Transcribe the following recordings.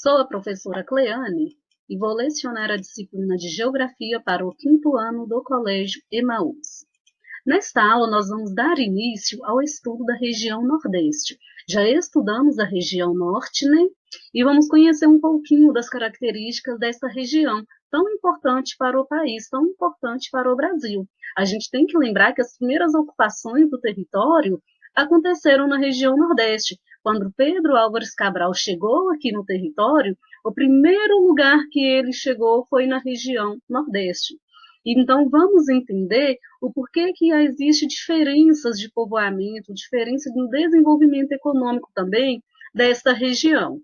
Sou a professora Cleane e vou lecionar a disciplina de Geografia para o quinto ano do Colégio Emaús. Nesta aula, nós vamos dar início ao estudo da região Nordeste. Já estudamos a região Norte, né? E vamos conhecer um pouquinho das características dessa região, tão importante para o país, tão importante para o Brasil. A gente tem que lembrar que as primeiras ocupações do território aconteceram na região Nordeste. Quando Pedro Álvares Cabral chegou aqui no território, o primeiro lugar que ele chegou foi na região Nordeste. Então, vamos entender o porquê que existe diferenças de povoamento, diferença no desenvolvimento econômico também desta região.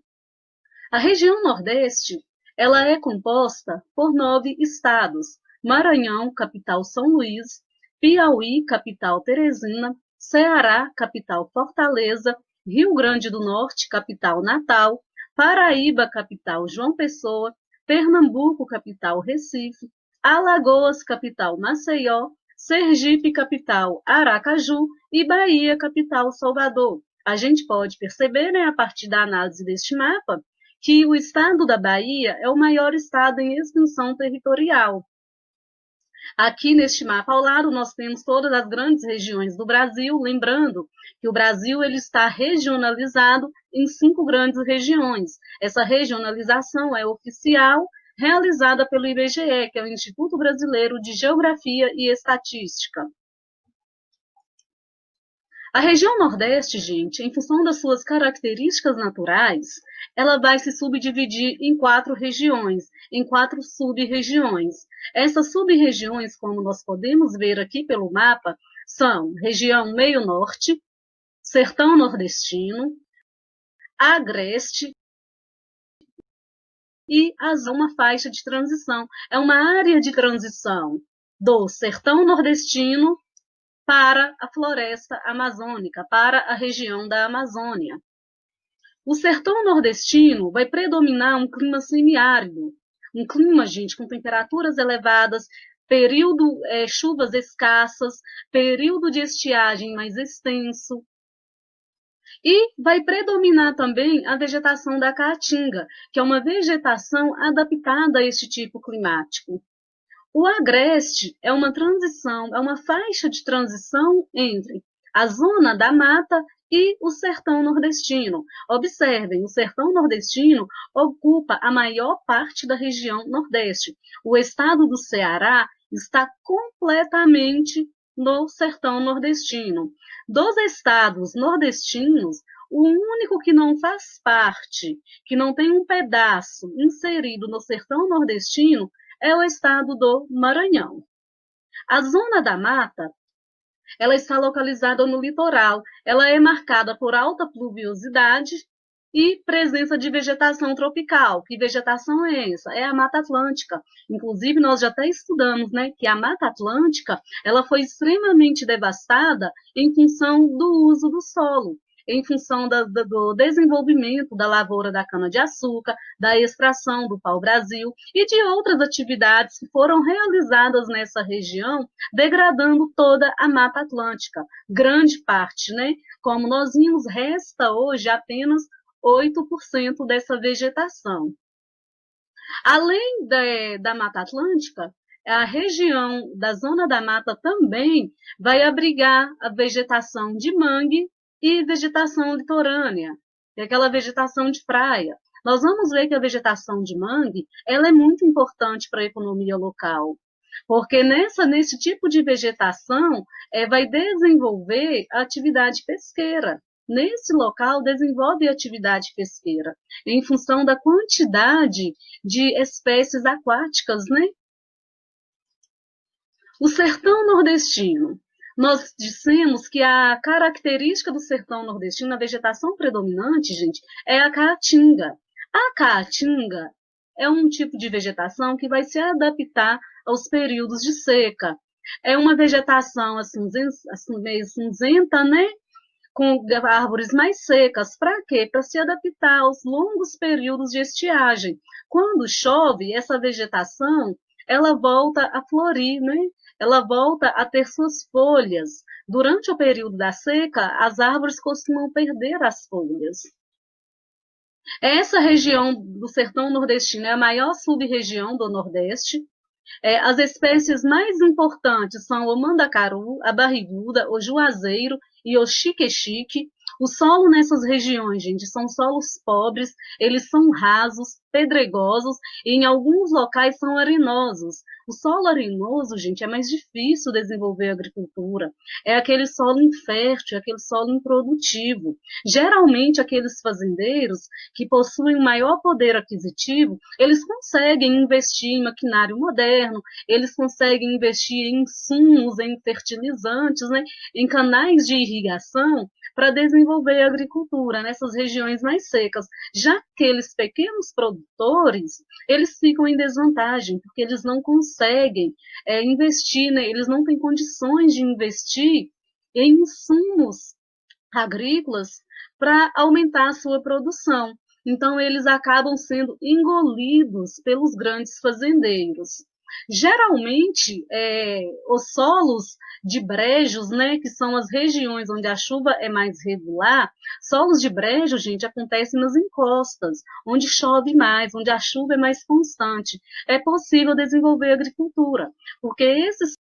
A região Nordeste, ela é composta por 9 estados: Maranhão, capital São Luís; Piauí, capital Teresina; Ceará, capital Fortaleza; Rio Grande do Norte, capital Natal; Paraíba, capital João Pessoa; Pernambuco, capital Recife; Alagoas, capital Maceió; Sergipe, capital Aracaju; e Bahia, capital Salvador. A gente pode perceber, né, a partir da análise deste mapa, que o estado da Bahia é o maior estado em extensão territorial. Aqui neste mapa ao lado nós temos todas as grandes regiões do Brasil, lembrando que o Brasil ele está regionalizado em 5 grandes regiões. Essa regionalização é oficial, realizada pelo IBGE, que é o Instituto Brasileiro de Geografia e Estatística. A região Nordeste, gente, em função das suas características naturais, ela vai se subdividir em 4 regiões, em 4 sub-regiões. Essas sub-regiões, como nós podemos ver aqui pelo mapa, são região Meio-Norte, Sertão Nordestino, Agreste e uma faixa de transição. É uma área de transição do Sertão Nordestino para a floresta amazônica, para a região da Amazônia. O sertão nordestino vai predominar um clima semiárido, um clima, gente, com temperaturas elevadas, período chuvas escassas, período de estiagem mais extenso. E vai predominar também a vegetação da caatinga, que é uma vegetação adaptada a este tipo climático. O agreste é uma transição, é uma faixa de transição entre a zona da mata e o sertão nordestino. Observem, o sertão nordestino ocupa a maior parte da região nordeste. O estado do Ceará está completamente no sertão nordestino. Dos estados nordestinos, o único que não faz parte, que não tem um pedaço inserido no sertão nordestino, é o estado do Maranhão. A zona da mata, ela está localizada no litoral. Ela é marcada por alta pluviosidade e presença de vegetação tropical. Que vegetação é essa? É a Mata Atlântica. Inclusive, nós já até estudamos, né, que a Mata Atlântica, ela foi extremamente devastada em função do uso do solo, em função do desenvolvimento da lavoura da cana-de-açúcar, da extração do pau-brasil e de outras atividades que foram realizadas nessa região, degradando toda a Mata Atlântica, grande parte, né? Como nós vimos, resta hoje apenas 8% dessa vegetação. Além da Mata Atlântica, a região da Zona da Mata também vai abrigar a vegetação de mangue e vegetação litorânea, que é aquela vegetação de praia. Nós vamos ver que a vegetação de mangue ela é muito importante para a economia local, porque nesse tipo de vegetação vai desenvolver a atividade pesqueira. Nesse local, desenvolve atividade pesqueira, em função da quantidade de espécies aquáticas, né? O sertão nordestino. Nós dissemos que a característica do sertão nordestino, a vegetação predominante, gente, é a caatinga. A caatinga é um tipo de vegetação que vai se adaptar aos períodos de seca. É uma vegetação assim, meio cinzenta, né? Com árvores mais secas. Para quê? Para se adaptar aos longos períodos de estiagem. Quando chove, essa vegetação ela volta a florir, né? Ela volta a ter suas folhas. Durante o período da seca, as árvores costumam perder as folhas. Essa região do sertão nordestino é a maior sub-região do Nordeste. As espécies mais importantes são o mandacaru, a barriguda, o juazeiro e o xique-xique. O solo nessas regiões, gente, são solos pobres, eles são rasos, pedregosos e em alguns locais são arenosos. O solo arenoso, gente, é mais difícil desenvolver agricultura. É aquele solo infértil, aquele solo improdutivo. Geralmente, aqueles fazendeiros que possuem maior poder aquisitivo, eles conseguem investir em maquinário moderno, eles conseguem investir em insumos, em fertilizantes, né, em canais de irrigação para desenvolver a agricultura nessas regiões mais secas. Já aqueles pequenos produtores, eles ficam em desvantagem, porque eles não conseguem investir, né, eles não têm condições de investir em insumos agrícolas para aumentar a sua produção. Então, eles acabam sendo engolidos pelos grandes fazendeiros. Geralmente, os solos de brejos, né, que são as regiões onde a chuva é mais regular, solos de brejo, gente, acontecem nas encostas, onde chove mais, onde a chuva é mais constante. É possível desenvolver agricultura, porque esses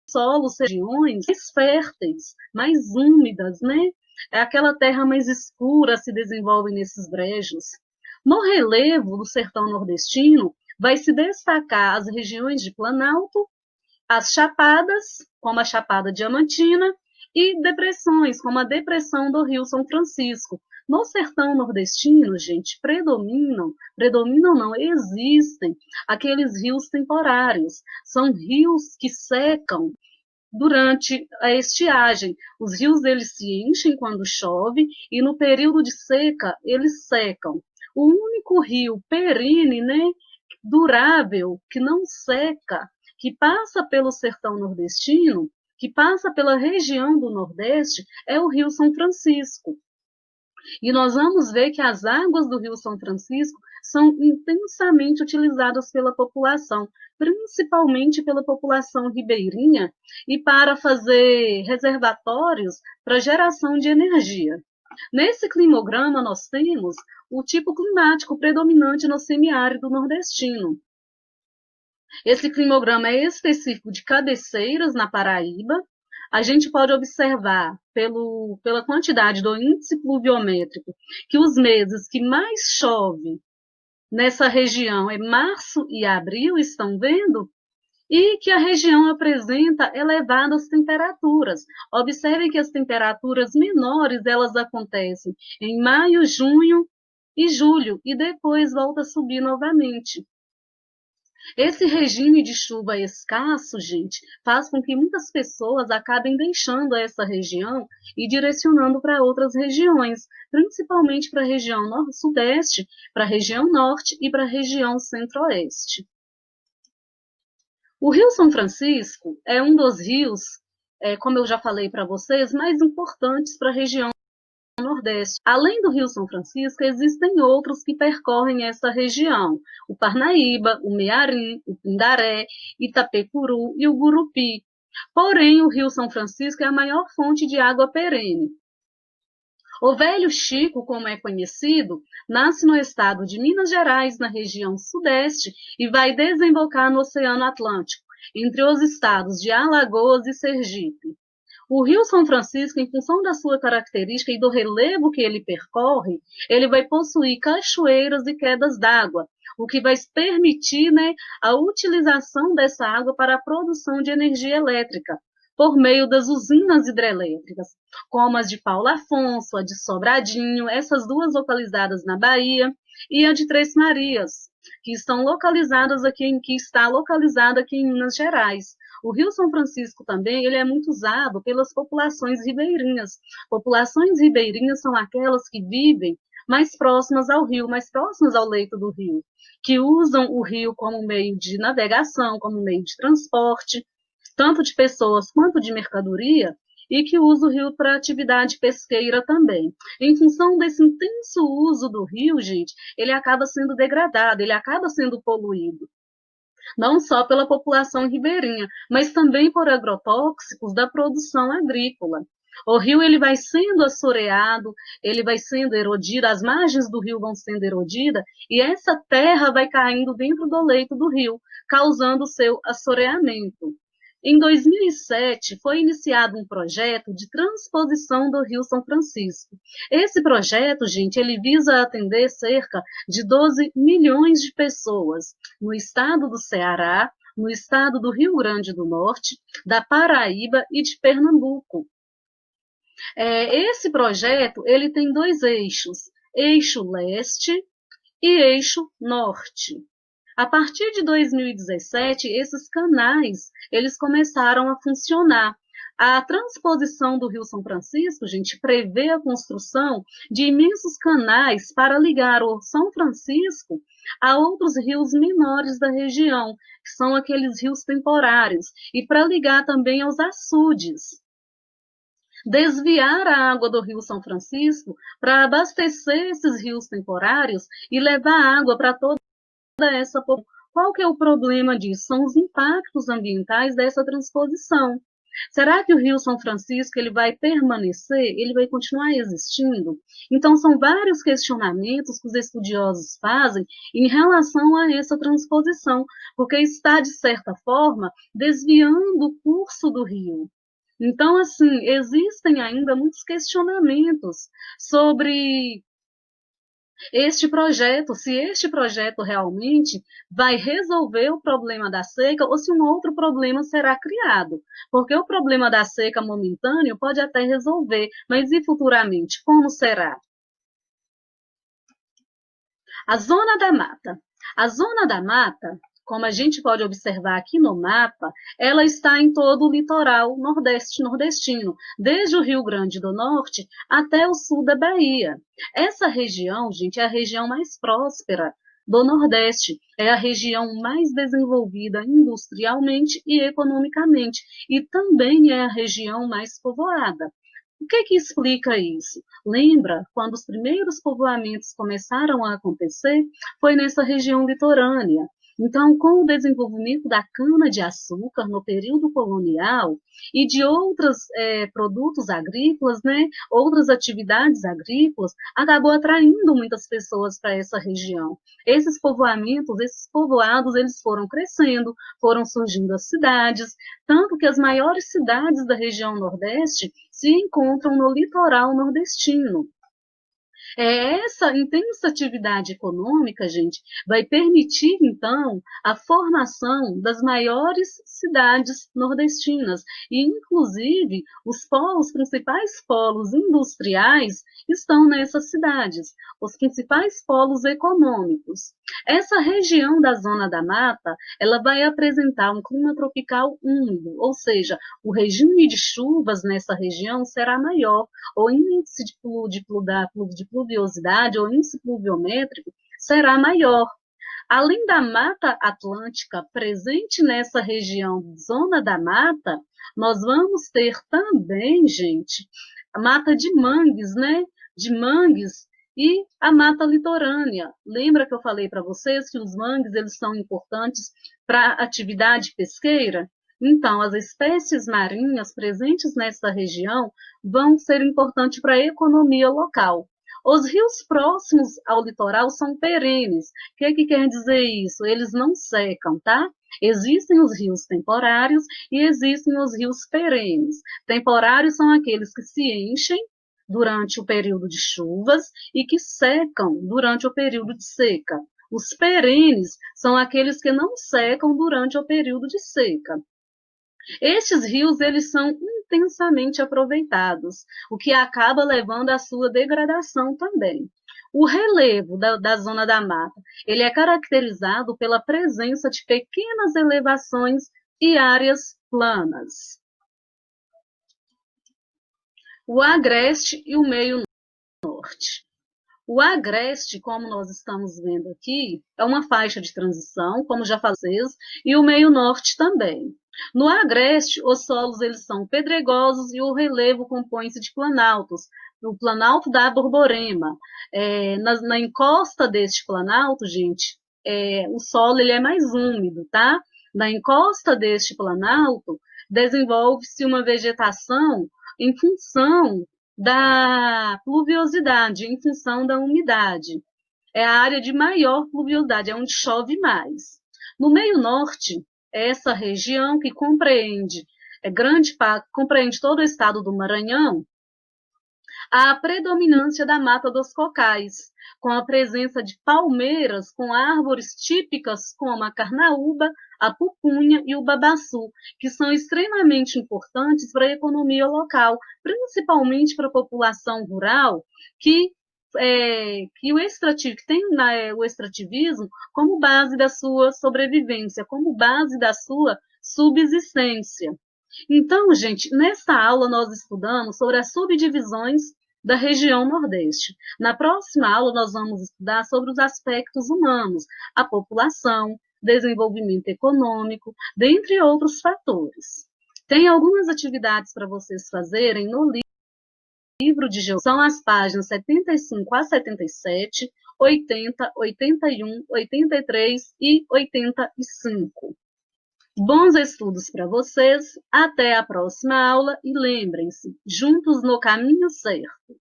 solos, regiões mais férteis, mais úmidas, né? É aquela terra mais escura se desenvolve nesses brejos. No relevo do sertão nordestino, vai se destacar as regiões de Planalto, as chapadas, como a Chapada Diamantina, e depressões, como a depressão do Rio São Francisco. No sertão nordestino, gente, predominam não, existem aqueles rios temporários. São rios que secam durante a estiagem. Os rios eles se enchem quando chove e no período de seca eles secam. O único rio perene, né, durável, que não seca, que passa pelo sertão nordestino, que passa pela região do Nordeste, é o Rio São Francisco. E nós vamos ver que as águas do Rio São Francisco são intensamente utilizadas pela população, principalmente pela população ribeirinha, e para fazer reservatórios para geração de energia. Nesse climograma, nós temos o tipo climático predominante no semiárido nordestino. Esse climograma é específico de Cabeceiras, na Paraíba. A gente pode observar pela quantidade do índice pluviométrico que os meses que mais chove nessa região é março e abril, estão vendo? E que a região apresenta elevadas temperaturas. Observem que as temperaturas menores elas acontecem em maio, junho e julho, e depois volta a subir novamente. Esse regime de chuva escasso, gente, faz com que muitas pessoas acabem deixando essa região e direcionando para outras regiões, principalmente para a região sudeste, para a região norte e para a região centro-oeste. O Rio São Francisco é um dos rios, como eu já falei para vocês, mais importantes para a região Nordeste. Além do Rio São Francisco, existem outros que percorrem essa região: o Parnaíba, o Mearim, o Pindaré, Itapecuru e o Gurupi. Porém, o Rio São Francisco é a maior fonte de água perene. O Velho Chico, como é conhecido, nasce no estado de Minas Gerais, na região sudeste, e vai desembocar no Oceano Atlântico, entre os estados de Alagoas e Sergipe. O Rio São Francisco, em função da sua característica e do relevo que ele percorre, ele vai possuir cachoeiras e quedas d'água, o que vai permitir, né, a utilização dessa água para a produção de energia elétrica, por meio das usinas hidrelétricas, como as de Paulo Afonso, a de Sobradinho, essas duas localizadas na Bahia, e a de Três Marias, que estão localizadas aqui, que está localizada aqui em Minas Gerais. O Rio São Francisco também ele é muito usado pelas populações ribeirinhas. Populações ribeirinhas são aquelas que vivem mais próximas ao rio, mais próximas ao leito do rio, que usam o rio como meio de navegação, como meio de transporte, tanto de pessoas quanto de mercadoria, e que usa o rio para atividade pesqueira também. Em função desse intenso uso do rio, gente, ele acaba sendo degradado, ele acaba sendo poluído, não só pela população ribeirinha, mas também por agrotóxicos da produção agrícola. O rio ele vai sendo assoreado, ele vai sendo erodido, as margens do rio vão sendo erodidas e essa terra vai caindo dentro do leito do rio, causando o seu assoreamento. Em 2007, foi iniciado um projeto de transposição do Rio São Francisco. Esse projeto, gente, ele visa atender cerca de 12 milhões de pessoas no estado do Ceará, no estado do Rio Grande do Norte, da Paraíba e de Pernambuco. Esse projeto ele tem dois eixos, eixo leste e eixo norte. A partir de 2017, esses canais eles começaram a funcionar. A transposição do Rio São Francisco, gente, prevê a construção de imensos canais para ligar o São Francisco a outros rios menores da região, que são aqueles rios temporários, e para ligar também aos açudes. Desviar a água do Rio São Francisco para abastecer esses rios temporários e levar água para toda essa população. Qual que é o problema disso? São os impactos ambientais dessa transposição. Será que o Rio São Francisco ele vai permanecer? Ele vai continuar existindo? Então, são vários questionamentos que os estudiosos fazem em relação a essa transposição, porque está, de certa forma, desviando o curso do rio. Então, assim, existem ainda muitos questionamentos sobre este projeto, se este projeto realmente vai resolver o problema da seca ou se um outro problema será criado. Porque o problema da seca momentâneo pode até resolver, mas e futuramente? Como será? A zona da mata. A zona da mata, como a gente pode observar aqui no mapa, ela está em todo o litoral nordeste nordestino, desde o Rio Grande do Norte até o sul da Bahia. Essa região, gente, é a região mais próspera do Nordeste, é a região mais desenvolvida industrialmente e economicamente, e também é a região mais povoada. O que explica isso? Lembra, quando os primeiros povoamentos começaram a acontecer, foi nessa região litorânea. Então, com o desenvolvimento da cana-de-açúcar no período colonial e de outros produtos agrícolas, né, outras atividades agrícolas, acabou atraindo muitas pessoas para essa região. Esses povoamentos, esses povoados, eles foram crescendo, foram surgindo as cidades, tanto que as maiores cidades da região Nordeste se encontram no litoral nordestino. Essa intensa atividade econômica, gente, vai permitir, então, a formação das maiores cidades nordestinas. E, inclusive, os principais polos industriais estão nessas cidades, os principais polos econômicos. Essa região da Zona da Mata, ela vai apresentar um clima tropical úmido, ou seja, o regime de chuvas nessa região será maior, o índice de pluviosidade ou índice pluviométrico será maior. Além da Mata Atlântica presente nessa região, zona da mata, nós vamos ter também, gente, a mata de mangues, né? De mangues e a mata litorânea. Lembra que eu falei para vocês que os mangues eles são importantes para a atividade pesqueira? Então, as espécies marinhas presentes nessa região vão ser importantes para a economia local. Os rios próximos ao litoral são perenes. O que quer dizer isso? Eles não secam, tá? Existem os rios temporários e existem os rios perenes. Temporários são aqueles que se enchem durante o período de chuvas e que secam durante o período de seca. Os perenes são aqueles que não secam durante o período de seca. Estes rios eles são intensamente aproveitados, o que acaba levando à sua degradação também. O relevo da zona da mata, ele é caracterizado pela presença de pequenas elevações e áreas planas. O agreste e o meio norte. O agreste, como nós estamos vendo aqui, é uma faixa de transição, como já falei, e o meio norte também. No agreste, os solos eles são pedregosos e o relevo compõe-se de planaltos. O planalto da Borborema. Na encosta deste planalto, gente, o solo ele é mais úmido, tá? Na encosta deste planalto, desenvolve-se uma vegetação em função da pluviosidade, em função da umidade. É a área de maior pluviosidade, é onde chove mais. No meio norte, é essa região que compreende grande parte, compreende todo o estado do Maranhão, há a predominância da mata dos cocais, com a presença de palmeiras com árvores típicas como a carnaúba, a pupunha e o babaçu, que são extremamente importantes para a economia local, principalmente para a população rural, que o extrativo, que tem o extrativismo como base da sua sobrevivência, como base da sua subsistência. Então, gente, nessa aula nós estudamos sobre as subdivisões da região Nordeste. Na próxima aula nós vamos estudar sobre os aspectos humanos, a população, desenvolvimento econômico, dentre outros fatores. Tem algumas atividades para vocês fazerem no livro de geografia, são as páginas 75 a 77, 80, 81, 83 e 85. Bons estudos para vocês, até a próxima aula e lembrem-se, juntos no caminho certo.